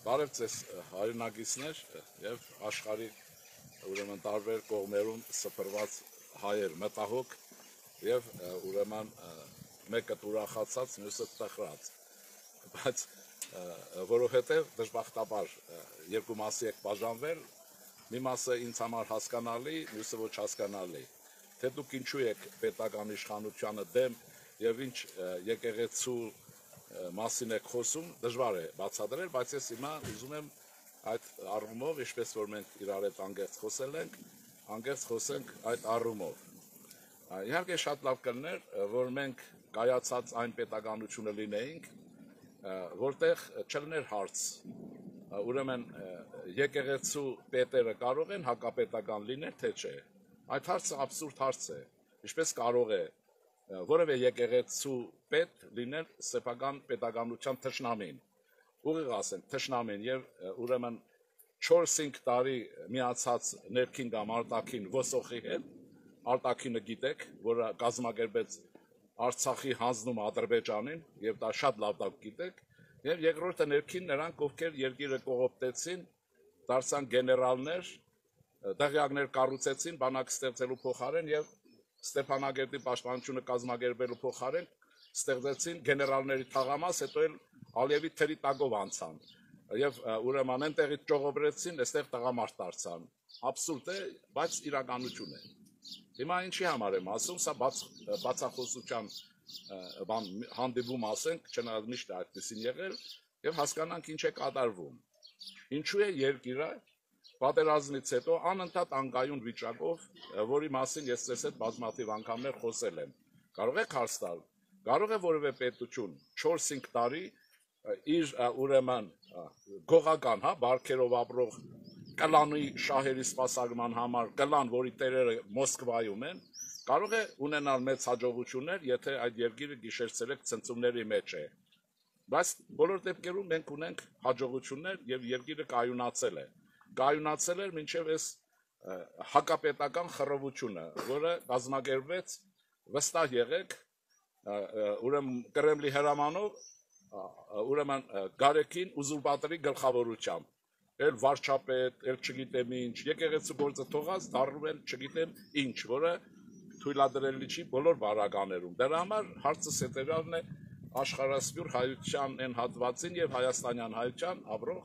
Բարև ձեզ հայրենակիցներ եւ աշխարհի ուրեմն տարբեր կողմերում սփռված հայեր մտահոգ եւ ուրեմն մեկը ուրախացած, մյուսը տխրած, բայց որովհետեւ դժբախտաբար երկու մասի եք բաժանվել, մի մասը ինձ համար հասկանալի, մյուսը ոչ հասկանալի, թե դուք ինչու եք պետական իշխանությանը դեմ եւ ինչ եկեղեցու մասին եք խոսում, դժվար է բացատրել, բայց ես հիմա ուզում եմ այդ առումով, ինչպես որ մենք իրար հետ անգերց խոսել ենք, անգերց խոսենք այդ առումով։ Իհարկե շատ լավ կլներ, որ մենք կայացած այն պետականությունը լինեինք, որտեղ չլներ հարց, ուրեմն եկեղեցու պետերը կարող են հակապետական լինել, թե չէ։ Այդ հարցը абսուրդ հարց է, ինչպես կարող է որևէ եկեղեցու պետ լինել սեփական պետականության թշնամին, ուղիղ ասենք թշնամին եւ ուրեմն 4-5 տարի միացած ներքին կամ արտաքին ոսոխի հետ, արտաքինը գիտեք, որը կազմակերպեց Արցախի հանձնում Ադրբեջանին եւ դա շատ լավ գիտեք, եւ երկրորդը ներքին նրանք, ովքեր երկիրը կողոպտեցին, դարձան գեներալներ, դղյակներ կառուցեցին բանակ ստեղծելու փոխարեն եւ Ստեփանագերտի պաշտպանությունը կազմակերպելու փոխարեն ստեղծեցին գեներալների թաղամաս, հետո էլ Ալիևի թերի տակով անցան եւ ուրեմն այնտեղից ճողոբրեցին, այստեղ տղամարդ դարձան։ Абսուրդ է, բայց իրականություն է։ Հիմա ինչի համար եմ ասում, սա բացախոսության հանդիպում ասենք, չնայած միշտ այդպեսին եղել եւ հասկանանք ինչ է կատարվում։ Ինչու է երկիրը պատերազմից հետո անընդհատ անկայուն վիճակով, որի մասին ես ձեզ հետ բազմաթիվ անգամներ խոսել եմ։ Կարող եք հարց տալ, կարող է որևէ պետություն 4-5 տարի իր ուրեմն գողական, բարքերով ապրող կլանի շահերի սպասարկման համար, կլան, որի տերերը Մոսկվայում են, կարող է ունենալ մեծ հաջողություններ, եթե այդ երկիրը գիշեր-ցերեկ ցնցումների մեջ է։ Բայց բոլոր դեպքերում մենք ունենք հաջողություններ եւ երկիրը կայունացել է։ Կայունացել էր մինչև այս հակապետական խռովությունը, որը կազմակերպվեց, վստահ եղեք, ուրեմն Կրեմլի հրամանով, ուրեմն Գարեգին ուզուրպատորի գլխավորությամբ, էլ վարչապետ, էլ չգիտեմ ինչ, եկեղեցու գործը թողած դառնում են չգիտեմ ինչ, որը թույլատրելի չի բոլոր բարականերում։ Դրա համար հարցը հետևյալն է աշխարհասփյուր հայության այն հատվածին եւ հայաստանյան հայության ապրող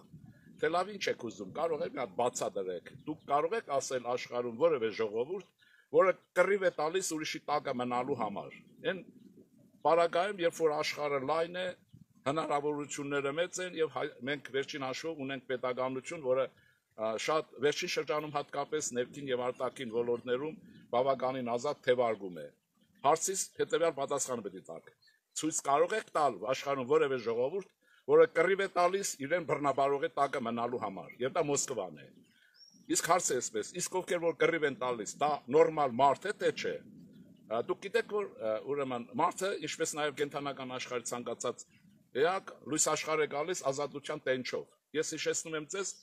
Թե լավ ինչ եք ուզում, կարող եք այդ բացատրեք, դուք կարող եք ասել աշխարհում որևէ ժողովուրդ, որը կռիվ է տալիս ուրիշի տակը մնալու համար։ Այն պարագայում, երբ որ աշխարհը լայն է, հնարավորությունները մեծ են եւ մենք վերջին հաշվով ունենք պետականություն, որը շատ վերջին շրջանում հատկապես ներքին եւ արտաքին ոլորտներում բավականին ազատ թևարկում է։ Հարցից հետեւյալ պատասխանը պետք է տաք։ Ցույց կարող եք տալ աշխարհում որևէ ժողովուրդ, որը կռիվ է տալիս իրեն բռնաբարողի տակը մնալու համար, եւ դա Մոսկվան է։ Իսկ հարցը էսպես, իսկ ովքեր որ կռիվ են տալիս, դա նորմալ մարդ է, թե չէ։ Դուք գիտեք, որ ուրեմն մարդը, ինչպես նաեւ կենթանական աշխարհի ցանկացած էակ, լույս աշխարհ է գալիս ազատության տենչով։ Ես հիշեցնում եմ ձեզ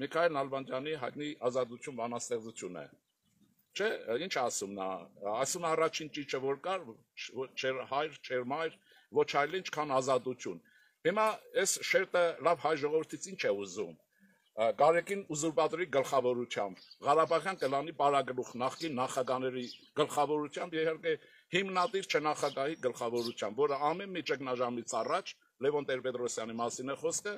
Միքայել Նալբանդյանի հայտնի ազատություն բանաստեղծությունը։ Չէ, ինչ ասում նա, ասում առաջին ճիճը որ կար, չեր հայր, չեր մայր, ոչ այլ ինչ, քան ազատություն։ Հիմա այս շերտը լավ հայ ժողովրդից ինչ է ուզում։ Գարեգին ուզուրպատորի գլխավորությամբ, Ղարաբաղյան կլանի պարագլուխ նախկին նախագահների գլխավորությամբ, իհարկե հիմնադիր չնախագահի գլխավորությամբ, որը ամեն մի ճգնաժամից առաջ Լևոն Տեր-Պետրոսյանի մասին է խոսքը,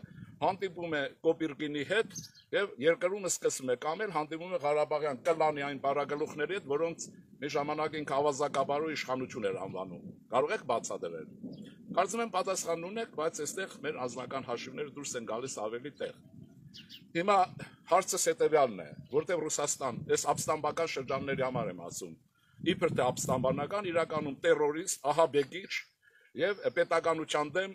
հանդիպում է Կոպիրկինի հետ եւ երկրումը սկսում է կամել, հանդիպում է Ղարաբաղյան կլանի այն պարագլուխների հետ, որոնց մի ժամանակին ավազակաբարու իշխանություն էր անվանում։ Կարող եք բացատրել։ Կարծում եմ պատասխան ունեք, բայց այստեղ մեր անձնական հաշիվները դուրս են գալիս ավելի տեղ։ Հիմա հարցը հետեւյալն է, որտեղ Ռուսաստան, այս ապստամբական շրջանների համար եմ ասում, իբր թե ապստամբանական, իրականում տերորիստ, ահաբեկիչ եւ պետականության դեմ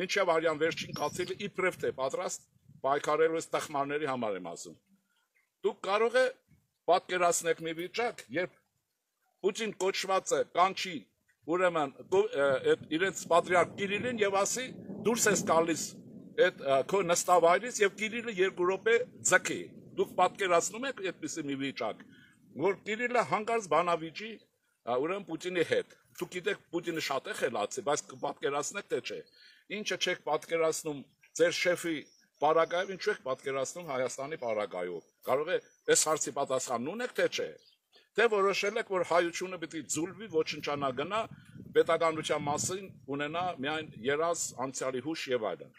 մինչեւ արյան վերջին կացիլը իբրև թե պատրաստ պայքարելու այս տխմարների համար եմ ասում։ Դուք կարող եք պատկերացնել մի վիճակ, երբ Պուտին կոչվածը կանչի ուրեմն այդ իրենց պատրիարք Կիրիլին եւ ասի դուրս ես գալիս այդ քո նստավայրից եւ Կիրիլը 2 րոպե ձգի։ Դուք պատկերացնում եք այդպիսի մի վիճակ, որ Կիրիլը հանկարծ բանավիճի ուրեմն Պուտինի հետ։ Դուք գիտեք Պուտինը շատ է խելացի, բայց կպատկերացնեք թե չէ։ Ինչը չեք պատկերացնում ձեր շեֆի պարագայով ինչու եք պատկերացնում Հայաստանի պարագայով։ Կարող է այս հարցի պատասխանն ունեք, թե չէ։ Թե որոշել եք, որ հայությունը պիտի ձուլվի, ոչնչանա գնա, պետականության մասին ունենա միայն երազ, անցյալի հուշ եւ այլն։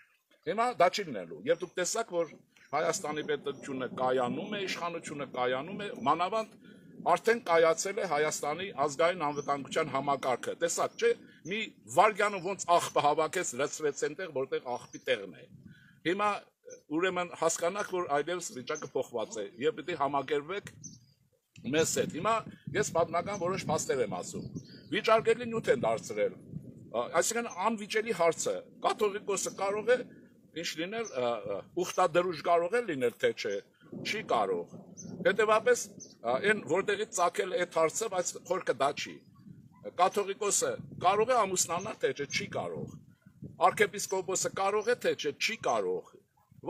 Հիմա դա չի լինելու։ Եվ դուք տեսաք, որ Հայաստանի պետությունը կայանում է, իշխանությունը կայանում է, մանավանդ արդեն կայացել է Հայաստանի ազգային անվտանգության համակարգը։ Տեսաք, չէ՞, մի վարգյանը ոնց աղբը հավաքեց, լցրեց այնտեղ, որտեղ աղբի տեղն է։ Հիմա ուրեմն հասկանաք, որ այլևս վիճակը փոխված է եւ պիտի համակերպվեք մեզ հետ։ Հիմա ես պատմական որոշ փաստեր եմ ասում։ Վիճարկելի նյութ են դարձրել։ Այսինքն անվիճելի հարցը կաթողիկոսը կարող է ինչ լինել, ուխտադրուժ կարող է լինել, թե չէ, չի կարող։ Հետևաբար այն որտեղից ծագել է այդ հարցը, բայց խորքը դա չի։ Կաթողիկոսը կարող է ամուսնանալ, թե չէ, չի կարող։ Արքեպիսկոպոսը կարող է, թե չէ, չի կարող։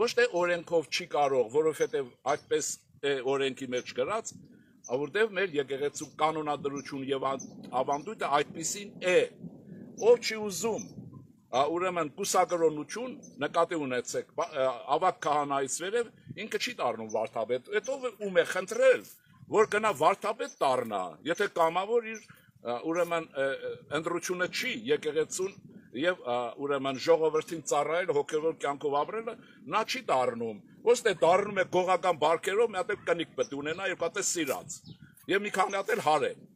Ոչ թե օրենքով չի կարող, որովհետև այդպես է օրենքի մեջ գրած, որտեղ մեր եկեղեցու կանոնադրություն եւ ավանդույթը այդպեսին է։ Ով չի ուզում ուրեմն կուսակրոնություն նկատի ունեցեք ավակ քահանայից վերև ինքը չի դառնում վարդապետ, հետո ում է խնդրել, որ գնա վարդապետ դառնա, եթե կամավոր իր ուրեմն ընտրությունը չի եկեղեցուն եւ ուրեմն ժողովրդին ծառայել, հոգեվոր կյանքով ապրելը, նա չի դառնում, ոչ թե դառնում է գողական բարքերով, մի հատ էլ կնիկ պետք ունենա, երկու հատ սիրած եւ մի քանի հատ էլ հարեն։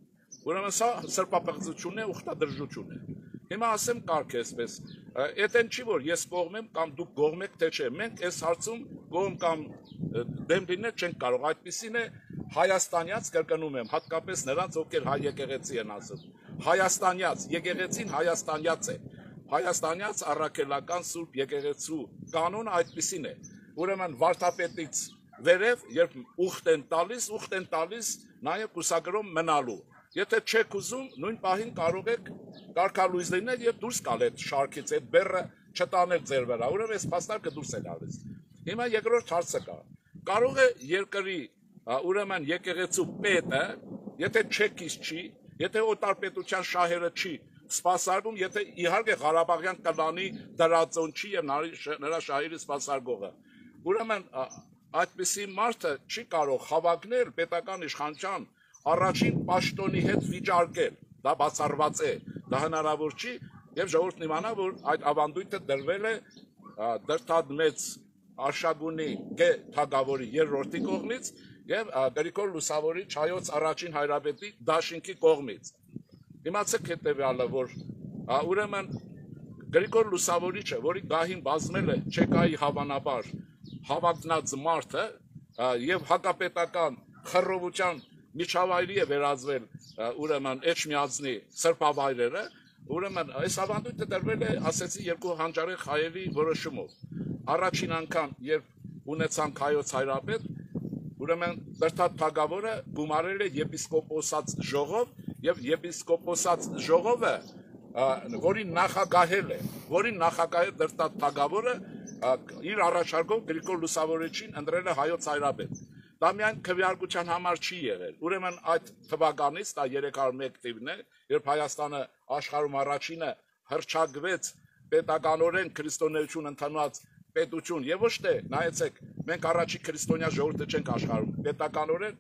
Ուրեմն սա սրբապղծություն է, ուխտադրժություն է։ Հիմա ասեմ կարգ էսպես, այդեն չի որ ես կողմ եմ կամ դուք կողմ եք, թե չէ, մենք այս հարցում կողմ կամ դեմ լինել չենք կարող, այդպիսին է հայաստանյաց կրկնում եմ, հատկապես նրանց, ովքեր հայ եկեղեցի են ասում, հայաստանյաց, եկեղեցին հայաստանյաց է, հայաստանյաց առաքելական սուրբ եկեղեցու կանոնը այդպիսին է, ուրեմն վարդապետից վերև, երբ ուխտ են տալիս նաև կուսակրոն մնալու, եթե չեք ուզում, նույն պահին կարող եք կարգալույզ լինել եւ դուրս գալ այդ շարքից, այդ բեռը չտանել ձեր վրա, ուրեմն այս փաստարկը դուրս է գալիս։ Հիմա երկրորդ հարցը կա։ Կարող է երկրի ուրեմն եկեղեցու պետը, եթե չեկից չի, եթե օտարպետության շահերը չի սպասարկում, եթե իհարկե Ղարաբաղյան կլանի դրածոն չի եւ նրա շահերի սպասարկողը։ Ուրեմն այդպիսի մարդը չի կարող հավակնել պետական իշխանության առաջին պաշտոնի հետ վիճարկել, դա բացառված է, դա հնարավոր չի եւ ժողովուրդն իմանա, որ այդ ավանդույթը դրվել է դրթադմեծ Արշակունի Գ թագավորի երրորդի կողմից եւ Գրիգոր Լուսավորի Չայոց առաջին հայրապետի դաշինքի կողմից։ Իմացեք հետեւյալը, որ ուրեմն Գրիգոր Լուսավորիչը, որի գահին բազմել է Չեկայի հավանաբար հավակնած մարդը եւ հակապետական խռովության միջավայրի է վերածվել ուրեմն Էջմիածնի սրբավայրերը, ուրեմն այս ավանդույթը դրվել է, ասեցի, երկու հանճարեղ հայերի որոշումով։ Առաջին անգամ, երբ ունեցանք հայոց հայրապետ, ուրեմն Բերթատ թագավորը գումարել է եպիսկոպոսած ժողով եւ եպիսկոպոսած ժողովը, որին նախագահել Բերթատ թագավորը իր առաջարկով Գրիգոր Լուսավորիչին ընտրել է հայոց հայրապետ։ Դա միայն քվեարկության համար չի եղել։ Ուրեմն այդ թվականից, դա 301 թիվն է, երբ Հայաստանը աշխարհում առաջինը հռչակվեց պետականորեն քրիստոնեություն ընդունած պետություն, եւ ոչ թե, նայեցեք, մենք առաջի քրիստոնյա ժողովուրդը չենք աշխարհում, պետականորեն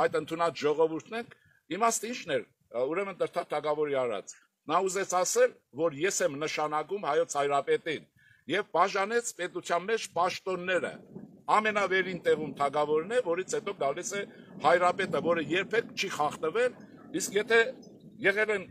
այդ ընդունած ժողովուրդն ենք, իմաստը ինչն էր, ուրեմն Բերթատ թագավորի արած։ Նա ուզեց ասել, որ ես եմ նշանակում հայոց հայրապետին եւ բաժանեց պետության մեջ պաշտոնները։ Ամենավերին տեղում թագավորն է, որից հետո գալիս է հայրապետը, որը երբեք չի խախտվել, իսկ եթե եղել են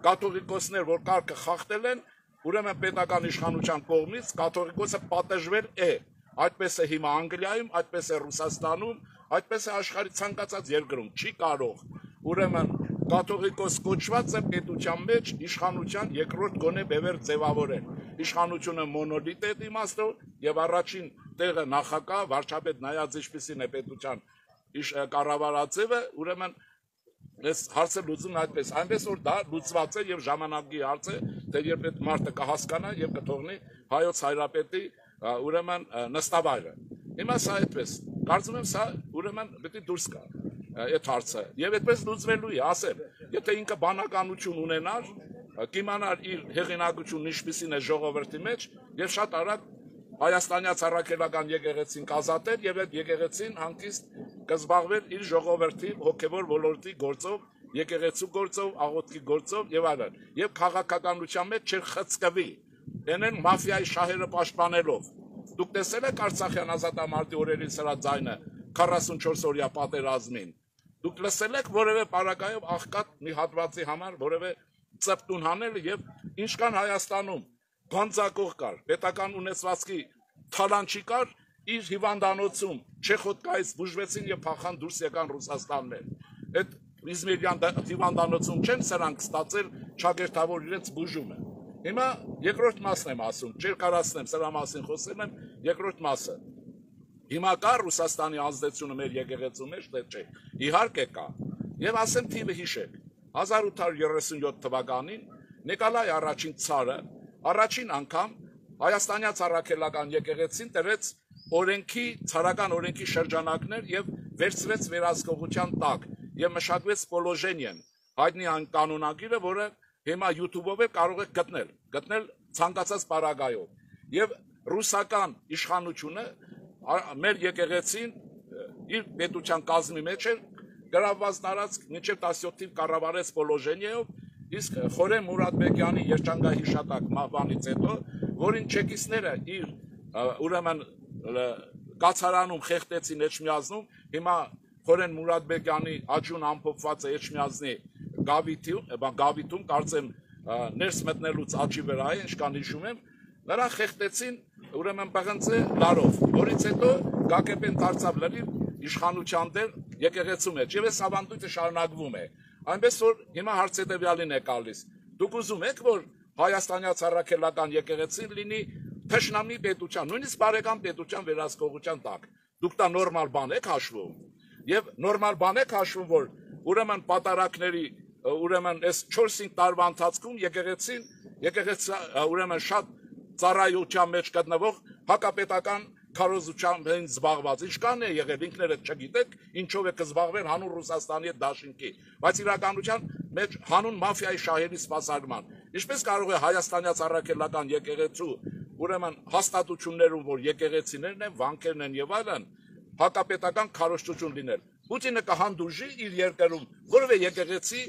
կաթողիկոսներ, որ կարգը խախտել են, ուրեմն պետական իշխանության կողմից կաթողիկոսը պատժվել է։ Այդպես է հիմա Անգլիայում, այդպես է Ռուսաստանում, այդպես է աշխարհի ցանկացած երկրում, չի կարող։ Ուրեմն կաթողիկոս կոչվածը պետության մեջ իշխանության երկրորդ գոնե բևեր ձևավորել։ Իշխանությունը մոնոլիտ է իմաստով եւ առաջին տեղը նախագահ, վարչապետ նայած ինչպիսին է պետության կառավարածևը, ուրեմն այս հարցը լուծում այդպես, այնպես որ դա լուծված է եւ ժամանակի հարց է, թե երբ այդ մարդը կհասկանա եւ կթողնի հայոց հայրապետի ուրեմն նստավայրը։ Հիմա սա այդպես, կարծում եմ սա ուրեմն պետք է դուրս գա այդ հարցը եւ այդպես լուծվելու է, ասեմ, եթե ինքը բանականություն ունենար, կիմանար իր հեղինակությունն ինչպիսին է ժողովրդի մեջ եւ շատ արագ Հայաստանյաց առաքելական եկեղեցին կազատեր եւ այդ եկեղեցին հանգիստ կզբաղվեր իր ժողովրդի հոգեվոր ոլորտի գործով, եկեղեցու գործով, աղոթքի գործով եւ այլն։ Եվ քաղաքականության մեջ չէր խցկվի, դենեն մաֆիայի շահերը պաշտպանելով։ Դուք տեսել եք Արցախյան ազատամարտի օրերին սրա ձայնը 44 օրյա պատերազմին։ Դուք լսել եք որևէ պարագայով աղքատ մի հատվածի համար որևէ ծպտուն հանել եւ ինչքան Հայաստանում գանձակող կար, պետական ունեցվածքի թալանչի կար, իր հիվանդանոցում Չեխոտկայից բուժվեցին եւ փախան դուրս եկան Ռուսաստան մեր։ Այդ Իզմիրյան հիվանդանոցում չեն սրանք ստացել ճագերտավոր իրենց բուժումը։ Հիմա երկրորդ մասն եմ ասում, չէր կարացնեմ սրա մասին խոսել եմ, երկրորդ մասը։ Հիմա կա Ռուսաստանի ազդեցությունը մեր եկեղեցու մեջ, թե չէ։ Իհարկե կա։ Եվ ասեմ թիվը հիշեք։ 1837 թվականին Նիկոլայ առաջին ցարը առաջին անգամ Հայաստանյաց առաքելական եկեղեցին տրեց օրենքի ցարական օրենքի շրջանակներ եւ վերցրեց վերահսկողության տակ եւ մշակվեց Պոլոժենիան, հայտնի այն կանոնագիրը, որը հիմա YouTube-ով կարող եք գտնել ցանկացած պարագայով։ Եվ ռուսական իշխանությունը մեր եկեղեցին իր պետության կազմի մեջ էր գրաված տարածք մինչև 17 թիվ կառավարեց Պոլոժենիայով, իսկ Խորեն Մուրադբեկյանի երջանկահիշատակ մահվանից հետո, որին չեկիստները իր ուրեմն կացարանում խեղտեցին Էջմիածնում, հիմա Խորեն Մուրադբեկյանի աջուն ամփոփված է Էջմիածնի գավիթում, կարծեմ ներս մտնելուց աճի վրա է, ինչքան հիշում եմ, նրան խեղտեցին ուրեմն պղնձե լարով, որից հետո Գագեբեն դարձավ լրիվ իշխանության դեր եկեղեցու մեջ, եւ այս ավանդույթը շարունակվում է։ Այնպես որ հիմա հարց հետեւյալին է գալիս. դուք ուզում եք, որ Հայաստանյաց առաքելական եկեղեցին լինի թշնամի պետության, նույնիսկ բարեկամ պետության վերահսկողության տակ։ Դուք դա նորմալ բան եք հաշվում։ Եվ նորմալ բան եք հաշվում, որ ուրեմն պատարակների ուրեմն այս 4-5 տարվա ընթացքում եկեղեցին ուրեմն շատ ծառայության մեջ գտնվող հակապետական քարոզությամբ են զբաղված։ Ինչքան է եղել ինքներդ չգիտեք, ինչով է կզբաղվել հանուն Ռուսաստանի հետ դաշինքի, բայց իրականության մեջ հանուն մաֆիայի շահերի սպասարկման։ Ինչպես կարող է Հայաստանյաց առաքելական եկեղեցու ուրեմն հաստատություններում, որ եկեղեցիներն են, վանքերն են եւ այլն, հակապետական քարոզչություն լինել։ Պուտինը կհանդուրժի իր երկրում որևէ եկեղեցի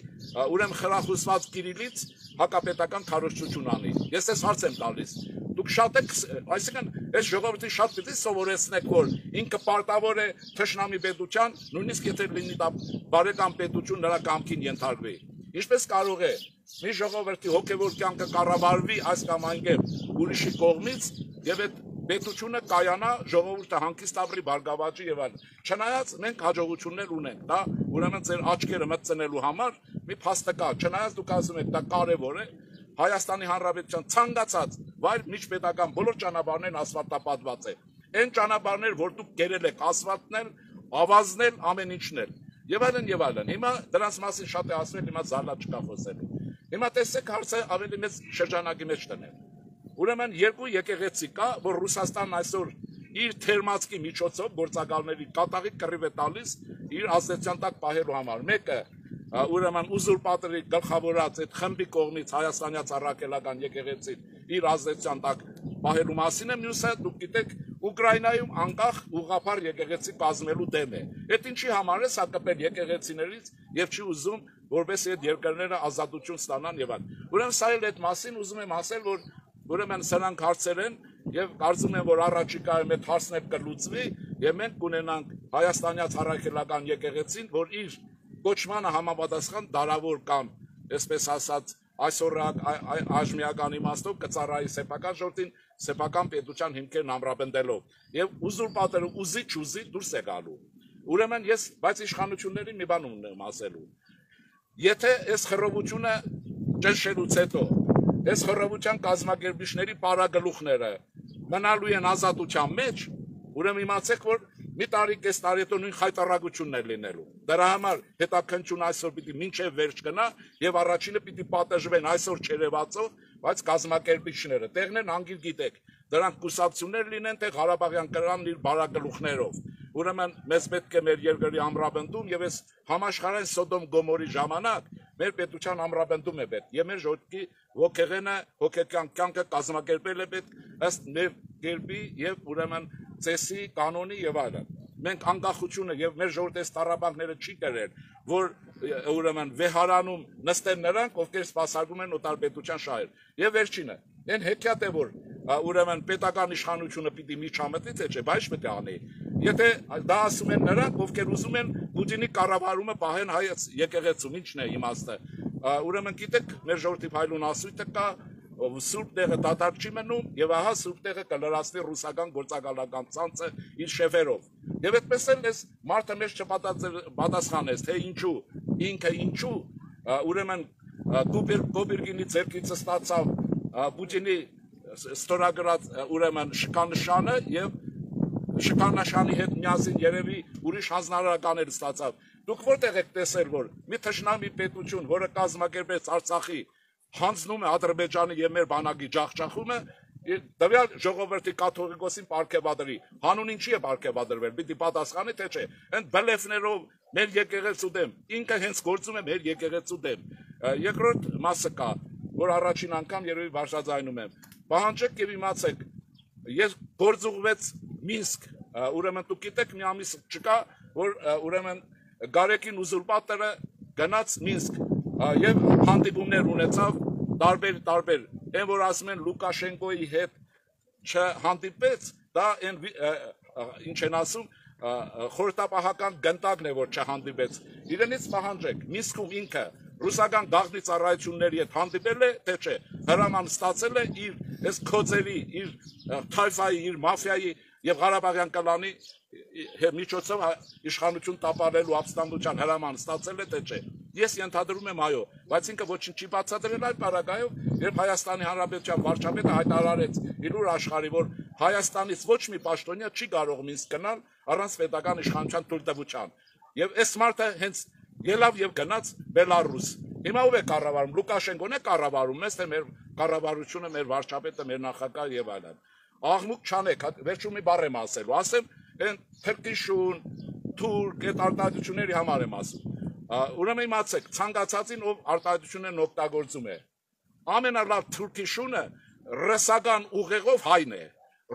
ուրեմն խրախուսված Կիրիլից հակապետական քարոզչություն անի։ Ես այս հարց եմ տալիս։ Դուք շատ եք, այսինքն այս ժողովրդին շատ պիտի սովորեցնեք, որ ինքը պարտավոր է թշնամի պետության, նույնիսկ եթե լինի դա բարեկամ պետություն նրա կամքին ենթարկվի։ Ինչպես կարող է մի ժողովրդի հոգևոր կյանքը կառավարվի այս կամ այն կերպ ուրիշի կողմից եւ այդ պետությունը կայանա, ժողովուրդը հանգիստ ապրի, բարգավաճի եւ այլն։ Չնայած մենք հաջողություններ ունենք, դա ուրեմն ձեր աչքերը մտցնելու համար մի փաստը կա։ Չնայած դուք ասում եք դա կարեւոր է, Հայաստանի Հանրապետության ցանկացած վայր միջպետական բոլոր ճանապարհներն ասֆալտապատված է։ Այն ճանապարհներ, որ դուք գերել եք, ասֆալտնել, ավազնել, ամեն ինչն էլ։ Եվ այլն։ Հիմա դրանց մասին շատ է ասվել, հիմա զալա չկա խոսելու։ Հիմա տեսեք հարցը ավելի մեծ շրջանակի մեջ տնել։ Ուրեմն երկու եկեղեցի կա, որ Ռուսաստանն այսօր իր թերմացքի միջոցով գործակալների կատաղի կռիվ է տալիս իր ազդեցության տակ պահելու համար։ Մեկը ուրեմն ուզուրպատորի գլխավորած այդ խմբի կողմից Հայաստանյաց առաքելական եկեղեցին իր ազդեցության տակ պահելու մասին է, մյուսը դուք գիտեք Ուկրաինայում անկախ ուղղափառ եկեղեցի կազմելու դեմ է։ Այդ ինչի համար է սա կպել եկեղեցիներից եւ չի ուզում, որովհետեւ այդ երկրները ազատություն ստանան եւ այլն։ Ուրեմն սա էլ այդ մասին ուզում եմ ասել, որ ուրեմն սրանք հարցեր են եւ կարծում եմ, որ առաջիկայում այդ հարցն էլ կլուծվի եւ մենք կունենանք Հայաստանյաց առաքելական եկեղեցին, որ իր կոչմանը համապատասխան դարավոր կամ այսպես ասած այսօր այժմիական իմաստով կծառայի սեփական ժողովրդին, սեփական պետության հիմքերն ամրապնդելով եւ ուզուրպատորը ուզի դուրս է գալու։ Ուրեմն ես բայց իշխանություններին մի բան ունեմ ասելու։ Եթե այս խռովությունը ճնշելուց հետո այս խռովության կազմակերպիչների պարագլուխները մնալու են ազատության մեջ, ուրեմն իմացեք, որ մի տարի կես տարի հետո նույն խայտարակությունն է լինելու։ Դրա համար հետաքննությունը այսօր պիտի մինչև վերջ գնա եւ առաջինը պիտի պատժվեն այսօր չերևացող, բայց կազմակերպիչները տեղներն անգիր գիտեք, դրանք կուսակցություններ լինեն, թե Ղարաբաղյան կրանն իր բարակլուխներով։ Ուրեմն մեզ պետք է մեր երկրի ամրապնդում եւ այս համաշխարհային Սոդոմ Գոմորի ժամանակ մեր պետության ամրապնդում է պետք եւ մեր ժողովրդի ոգեղենը, հոգեկան կյանքը կազմակերպել է պետք ըստ մեր կերպի եւ ուրեմն ծեսի, կանոնի եւ այլն։ Մենք անկախությունը եւ մեր ժողովրդի տառապանքները չի կրել, որ ուրեմն վեհարանում նստեն նրանք, ովքեր սպասարկում են օտարպետության շահեր։ Եվ վերջինը, այն հեքիաթ է, որ ուրեմն պետական իշխանությունը պիտի միջամտի, թե չէ, բայց պետք է անի։ Եթե դա ասում են նրանք, ովքեր ուզում են Պուտինի կառավարումը պահեն հայոց եկեղեցում, ի՞նչն է իմաստը։ Ուրեմն գիտեք, մեր ժողովրդի փայլուն ասույթը կա, սուրբ տեղը դատարկ չի մնում եւ ահա սուրբ տեղը կլրացնի ռուսական գործակալական ցանցը իր շեֆերով։ Եվ այդպես էլ էս մարդը մեզ չպատասխանեց, թե ինչու, ինքը ինչու, ուրեմն Կոբերգինի ձեռքից ստացավ Պուտինի ստորագրած ուրեմն շքանշանը եւ շքանշանի հետ միասին երևի ուրիշ հանձնարարականներ ստացավ։ Դուք որտեղ եք տեսել, որ մի թշնամի պետություն, որը կազմակերպեց Արցախի հանձնում է Ադրբեջանի եւ մեր բանակի ջախջախումը, տվյալ ժողովրդի կաթողիկոսին պարգևադրի։ Հանուն ինչի է պարգևադրվել, պիտի պատասխանի թե չէ։ Այն բլեֆներով մեր եկեղեցու դեմ, ինքը հենց գործում է մեր եկեղեցու դեմ։ Երկրորդ մասը կա, որ առաջին անգամ երևի բարձրաձայնում եմ։ Պահանջեք եւ իմացեք, ես գործուղվեց Մինսկ, ուրեմն դուք գիտեք մի ամիս չկա, որ ուրեմն Գարեկին ուզուրպատորը գնաց Մինսկ եւ հանդիպումներ ունեցավ տարբեր, այն որ ասում են Լուկաշենկոյի հետ չհանդիպեց, դա այն ինչ են ասում խորհրդապահական գնդակն է, որ չհանդիպեց։ Իրենից պահանջեք, Մինսկում ինքը ռուսական գաղտնի ծառայությունների հետ հանդիպել է, թե չէ, հրաման ստացել է իր այս քոծերի, իր թայֆայի, իր մաֆիայի եւ Ղարաբաղյան կլանի միջոցով իշխանություն տապալելու ապստամբության հրաման ստացել է, թե չէ։ Ես ենթադրում եմ այո, բայց ինքը ոչինչ չի բացատրել այդ պարագայով, երբ Հայաստանի Հանրապետության վարչապետը հայտարարեց իր աշխարհի, որ Հայաստանից ոչ մի պաշտոնյա չի կարող Մինսկ գնալ առանց պետական իշխանության թույլտվության։ Եվ այս մարդը հենց ելավ եւ գնաց Բելարուս։ Հիմա ով է կառավարում, Լուկաշենկոն է կառավարում, մեզ թե մեր կառավարությունը, մեր վարչապետը, մեր նախագահը եւ այլն։ Աղմուկ չանեք, վերջում մի բառ եմ ասելու, ասեմ, այն թրկիշուն, թուրք, այդ արտահայտությունների համար եմ ասում։ Ուրեմն իմացեք, ցանկացածին ով արտահայտությունն օգտագործում է։ Ամենալավ թուրքիշունը ռուսական ուղեղով հայն է,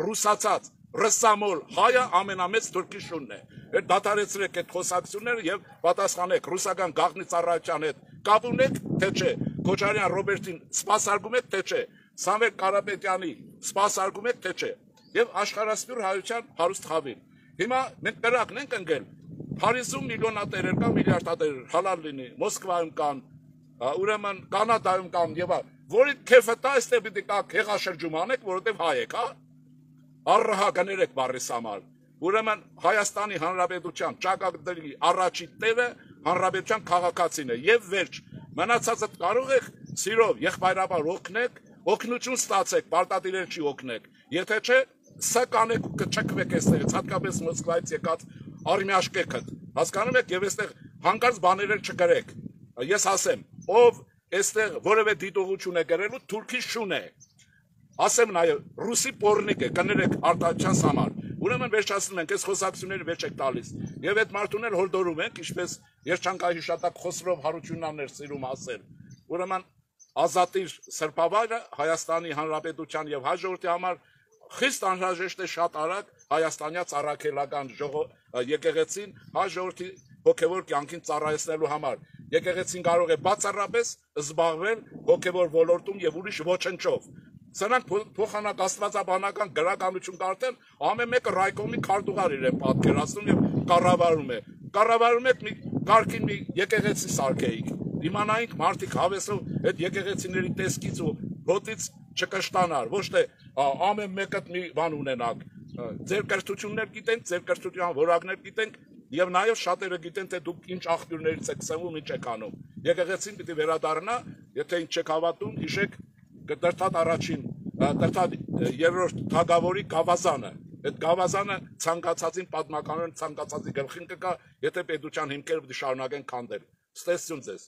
ռուսացած, ռուսամոլ հայը ամենամեծ թուրքիշունն է։ Այդ դադարեցրեք այդ խոսակցությունները եւ պատասխանեք ռուսական գաղտնի ծառայության հետ կապ ունեք, թե չէ, Քոչարյան Ռոբերտին սպասարկում եք, թե չէ, Սամվել Կարապետյանի սպասարկում եք, թե չէ, եւ աշխարհասփյուր հայության հարուստ խավին։ Հիմա մենք կրակն ենք ընկել, Փարիզում միլիոնատերեր կան, միլիարդատերեր, հալալ լինի, Մոսկվայում կան, ուրեմն Կանադայում կան եւ որի քեֆը տա այստեղ պիտի կա քեղաշրջում անեք, որովհետեւ հայ եք, հա։ Առհա կներեք բարիս համար։ Ուրեմն Հայաստանի Հանրապետության ճակատագրի առաջի տերը Հանրապետության քաղաքացին է եւ վերջ։ Մնացածը կարող եք սիրով եղբայրաբար օգնեք, օգնություն ստացեք, պարտադիրել չի օգնեք։ Եթե չէ, սա կանեք ու կչքվեք այստեղից, հատկապես Մոսկվայից եկած արմիաշկեքը։ Հասկանում եք, եւ այստեղ հանկարծ բաներ չկրեք։ Ես ասեմ, ով այստեղ որևէ դիտողություն է գրելու, թուրքի շուն է։ Ասեմ նաեւ ռուսի պորնիկ է, կներեք արտահայտության համար։ Ուրեմն վերջացնում ենք, այս խոսակցությունները վերջ եք տալիս։ Եվ այդ մարդուն էլ հորդորում ենք, ինչպես երջանկահիշատակ Խոսրով Հարությունյանն էր սիրում ասել։ Ուրեմն ազատիր սրբավայրը Հայաստանի Հանրապետության եւ հայ ժողովրդի համար խիստ անհրաժեշտ է շատ արագ հայաստանյա ծառայելական եկեղեցին հայ ժողովրդի հոգեվոր կյանքին ծառայեցնելու համար։ Եկեղեցին կարող է բացառապես զբաղվել հոգեվոր ոլորտում եւ ուրիշ ոչնչով։ Սրանք փոխանակ աստվածաբանական գրականություն կարդեն, ամեն մեկը ռայկոմի քարտուղար իրեն պատկերացնում եւ կառավարում է։ Կառավարում եք մի կարգին մի եկեղեցի սարքեիք։ Իմանայինք մարդիկ հավեսով այդ եկեղեցիների տեսքից ու հոտից չկշտանար, ոչ թե ամեն մեկը մի բան ունենակ։ Ձեր կրթություններ գիտենք, ձեր կրթության որակներ գիտենք եւ նաեւ շատերը գիտեն թե դուք ինչ աղբյուրներից եք սնվում, ինչ եք անում։ Եկեղեցին պիտի վերադառնա, եթե ինչ չեք հավատում, հիշեք Դրթատ առաջին, Դրթատ երրորդ թագավորի գավազանը։ Այդ գավազանը ցանկացածին պատմականորեն ցանկացածի գլխին կգա, եթե պետության հիմքերը շարունակեն քանդել։ Ստեսություն ձեզ։